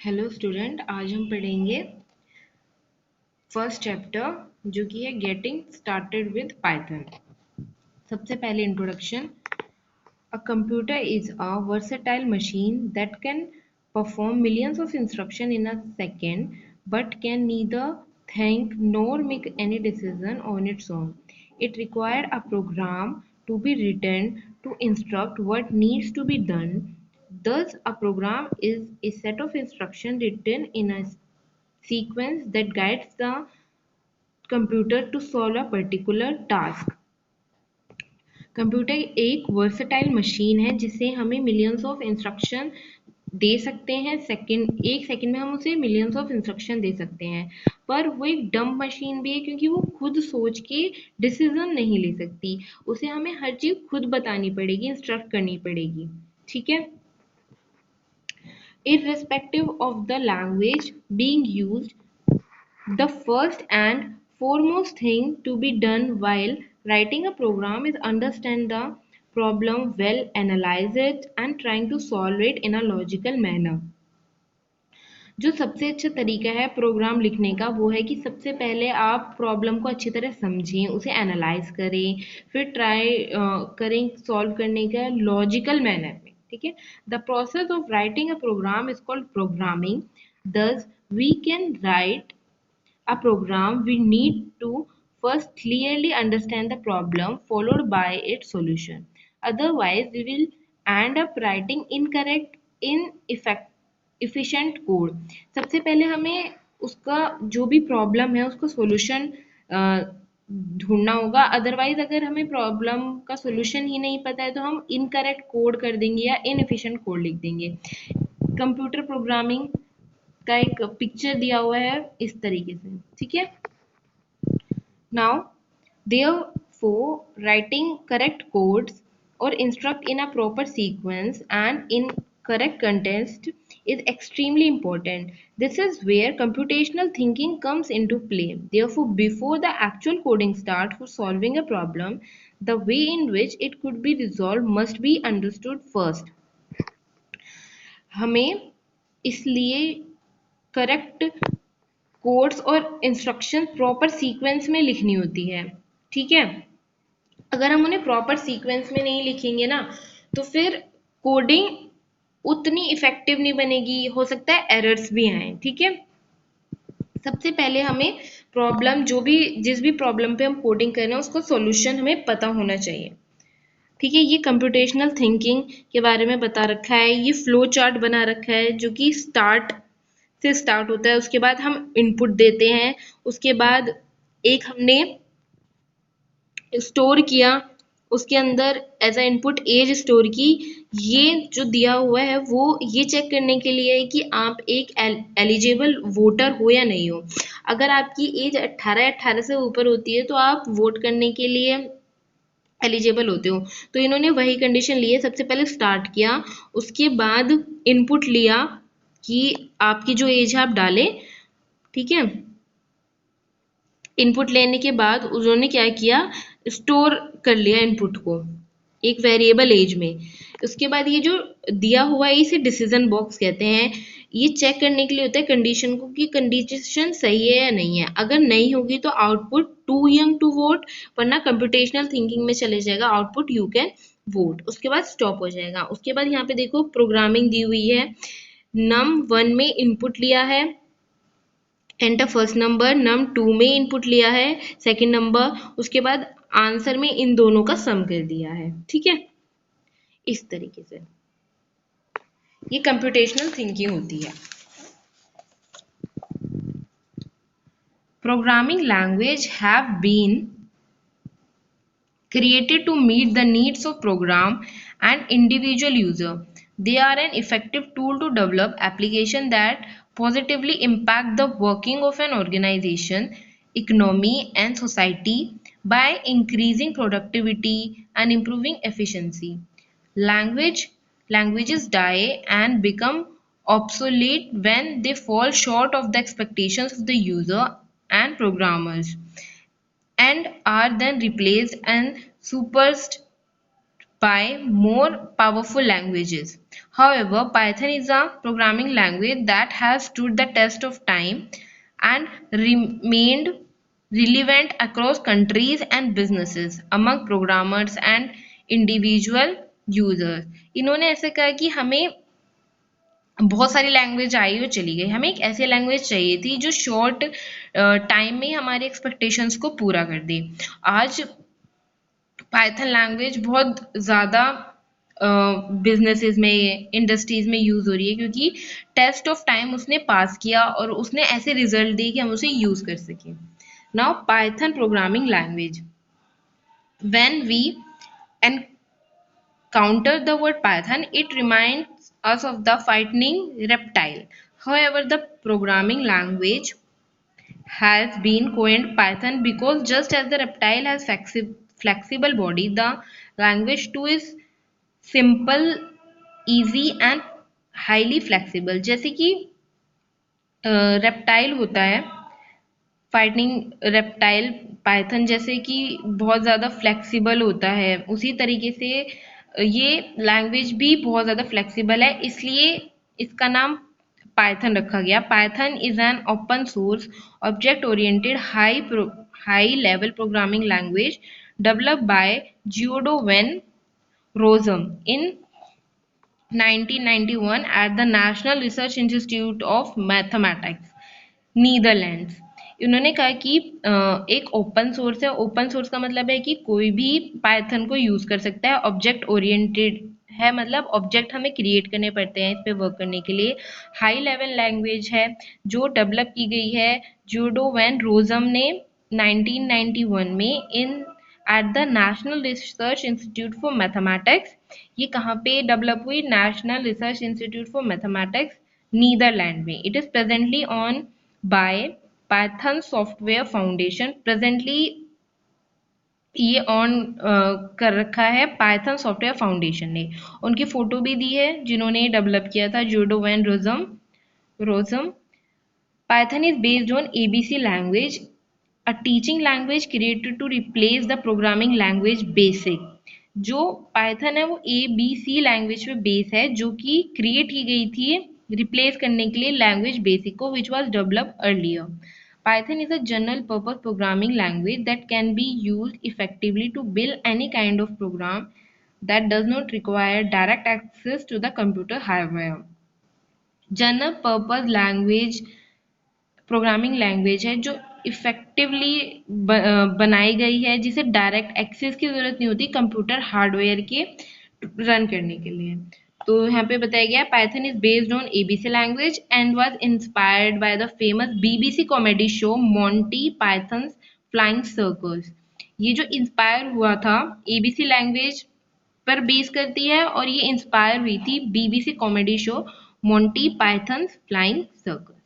Hello student, आज हम पढ़ेंगे फर्स्ट चैप्टर जो कि है गेटिंग स्टार्टेड विद पाइथन। सबसे पहले introduction. A computer is a versatile machine that can perform millions of instructions in a second but can neither think nor make any decision on its own. It required a program to be written to instruct what needs to be done. Thus, a program is a set of instructions written in a sequence that guides the computer to solve a particular task. Computer एक versatile machine है जिसे हमें millions of instruction दे सकते हैं। एक second में हम उसे मिलियंस ऑफ इंस्ट्रक्शन दे सकते हैं, पर वो एक डम मशीन भी है क्योंकि वो खुद सोच के डिसीजन नहीं ले सकती। उसे हमें हर चीज खुद बतानी पड़ेगी, इंस्ट्रक्ट करनी पड़ेगी। ठीक है। Irrespective of the language being used, the first and foremost thing to be done while writing a program is understand the problem well, analyze it, and trying to solve it in a logical manner. जो सबसे अच्छा तरीका है programme लिखने का वो है कि सबसे पहले आप प्रॉब्लम को अच्छी तरह समझें, उसे एनालाइज करें, फिर ट्राई करें सॉल्व करने का लॉजिकल मैनर में। ठीक है। The process of writing a program is called programming. Thus we can write a program, we need to first clearly understand the problem followed by its solution. Otherwise, we will end up writing incorrect, inefficient code. सबसे पहले हमें उसका जो भी problem है उसका solution ढूंढना होगा। अदरवाइज अगर हमें प्रॉब्लम का सॉल्यूशन ही नहीं पता है तो हम इनकरेक्ट कोड कर देंगे या इनएफिशिएंट कोड लिख देंगे। कंप्यूटर प्रोग्रामिंग का एक पिक्चर दिया हुआ है इस तरीके से। ठीक है। Now therefore writing correct codes or instruct in a proper sequence and in correct context is extremely important. This is where computational thinking comes into play. Therefore, before the actual coding starts for solving a problem, the way in which it could be resolved must be understood first. हमें इसलिए correct codes और instruction proper sequence में लिखनी होती है। ठीक है। अगर हम उन्हें प्रॉपर सीक्वेंस में नहीं लिखेंगे ना तो फिर कोडिंग उतनी इफेक्टिव नहीं बनेगी, हो सकता है एरर्स भी आए। ठीक है। सबसे पहले हमें प्रॉब्लम जिस भी प्रॉब्लम पे हम कोडिंग कर रहे हैं उसका सॉल्यूशन हमें पता होना चाहिए। ठीक है। ये कंप्यूटेशनल थिंकिंग के बारे में बता रखा है। ये फ्लो चार्ट बना रखा है जो कि स्टार्ट से स्टार्ट होता है, उसके बाद हम इनपुट देते हैं, उसके बाद एक हमने स्टोर किया, उसके अंदर as a input as store की। ये जो दिया हुआ है वो ये चेक करने के लिए है कि आप एक एलिजिबल वोटर हो या नहीं हो। अगर आपकी एज 18 से ऊपर होती है तो आप वोट करने के लिए एलिजिबल होते हो। तो इन्होंने वही कंडीशन ली है। सबसे पहले स्टार्ट किया, उसके बाद इनपुट लिया कि आपकी जो एज है आप डालें। ठीक है। इनपुट लेने के बाद उन्होंने क्या किया, स्टोर कर लिया इनपुट को एक वेरिएबल एज में। उसके बाद ये जो दिया हुआ है इसे डिसीजन बॉक्स कहते हैं। ये चेक करने के लिए होता है कंडीशन को कि कंडीशन सही है या नहीं है। अगर नहीं होगी तो output to young to vote, वरना कंप्यूटेशनल थिंकिंग में चले जाएगा आउटपुट यू कैन वोट। उसके बाद स्टॉप हो जाएगा। उसके बाद यहाँ पे देखो प्रोग्रामिंग दी हुई है। num1 में इनपुट लिया है, एंटर फर्स्ट नंबर। num2 में इनपुट लिया है सेकंड नंबर। उसके बाद आंसर में इन दोनों का सम कर दिया है। ठीक है। इस तरीके से ये कंप्यूटेशनल थिंकिंग होती है। Programming language have been created to meet the needs of program and individual user. They are an effective tool to develop applications that positively impact the working of an organization, economy, and society by increasing productivity and improving efficiency. Languages die and become obsolete when they fall short of the expectations of the user and programmers, and are then replaced and superseded by more powerful languages. However, Python is a programming language that has stood the test of time and remained relevant across countries and businesses among programmers and individual users. इन्होंने ऐसे कहा कि हमें बहुत सारी language I और चली गई, हमें एक ऐसी लैंग्वेज चाहिए थी जो शॉर्ट टाइम में हमारे एक्सपेक्टेशंस को पूरा कर दे। आज पाइथन लैंग्वेज बहुत ज़्यादा बिजनेसेस में, इंडस्ट्रीज में यूज हो रही है, क्योंकि टेस्ट ऑफ टाइम उसने पास किया और उसने ऐसे रिजल्ट दिए कि हम उसे यूज कर सकें। Now Python programming language, when we encounter the word python, it reminds us of the frightening reptile. However, the programming language has been coined Python because just as the reptile has flexible body, the language too is simple, easy and highly flexible. जैसे कि reptile होता है, fighting reptile Python जैसे कि बहुत ज़्यादा flexible होता है, उसी तरीके से ये लैंग्वेज भी बहुत ज़्यादा फ्लेक्सिबल है, इसलिए इसका नाम पाइथन रखा गया। Python is an open source object oriented high level programming language developed by Guido van Rossum in 1991 at the National Research Institute of Mathematics, Netherlands. इन्होंने कहा कि एक ओपन सोर्स है, ओपन सोर्स का मतलब है कि कोई भी पाइथन को यूज कर सकता है, ऑब्जेक्ट ओरिएंटेड है, मतलब ऑब्जेक्ट हमें क्रिएट करने पड़ते हैं इस पे वर्क करने के लिए। हाई लेवल लैंग्वेज है जो डेवलप की गई है जूडो वैन रोजम ने 1991 में in at the National Research Institute for Mathematics. ये कहाँ पे डेवलप हुई? National Research Institute for Mathematics, Netherland में। It is presently owned by Python Software Foundation. Presently ये ऑन कर रखा है पाइथन सॉफ्टवेयर फाउंडेशन ने। उनकी फोटो भी दी है जिन्होंने डेवलप किया था, Guido van Rossum. Python is based on ABC language, a teaching language created to replace the programming language BASIC। जो Python है वो ABC लैंग्वेज पे बेस है, जो कि क्रिएट की गई थी रिप्लेस करने के लिए लैंग्वेज बेसिक को, which was developed earlier. Python is a general purpose programming language that can be used effectively to build any kind of program that does not require direct access to the computer hardware. General purpose language programming language है जो effectively बनाई गई है, जिसे direct access की जरूरत नहीं होती कंप्यूटर हार्डवेयर के रन करने के लिए। तो यहाँ पे बताया गया Python is based on ABC language and was inspired by the famous BBC comedy show Monty pythons flying circus. ये जो इंस्पायर हुआ था एबीसी लैंग्वेज पर बेस करती है और ये इंस्पायर हुई थी BBC comedy show Monty pythons flying circus.